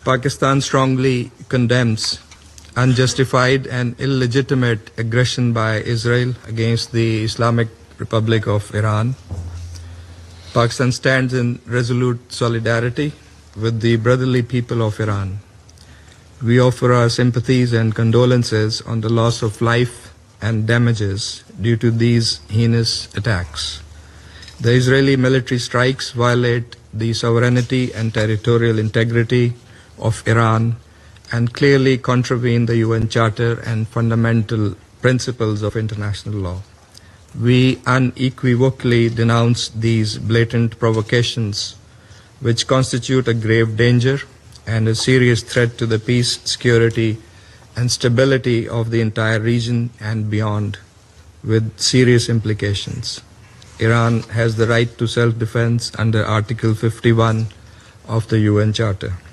Pakistan strongly condemns unjustified and illegitimate aggression by Israel against the Islamic Republic of Iran. Pakistan stands in resolute solidarity with the brotherly people of Iran. We offer our sympathies and condolences on the loss of life and damages due to these heinous attacks. The Israeli military strikes violate the sovereignty and territorial integrity of Iran and clearly contravene the UN Charter and fundamental principles of international law. We unequivocally denounce these blatant provocations, which constitute a grave danger and a serious threat to the peace, security, and stability of the entire region and beyond, with serious implications. Iran has the right to self-defense under Article 51 of the UN Charter.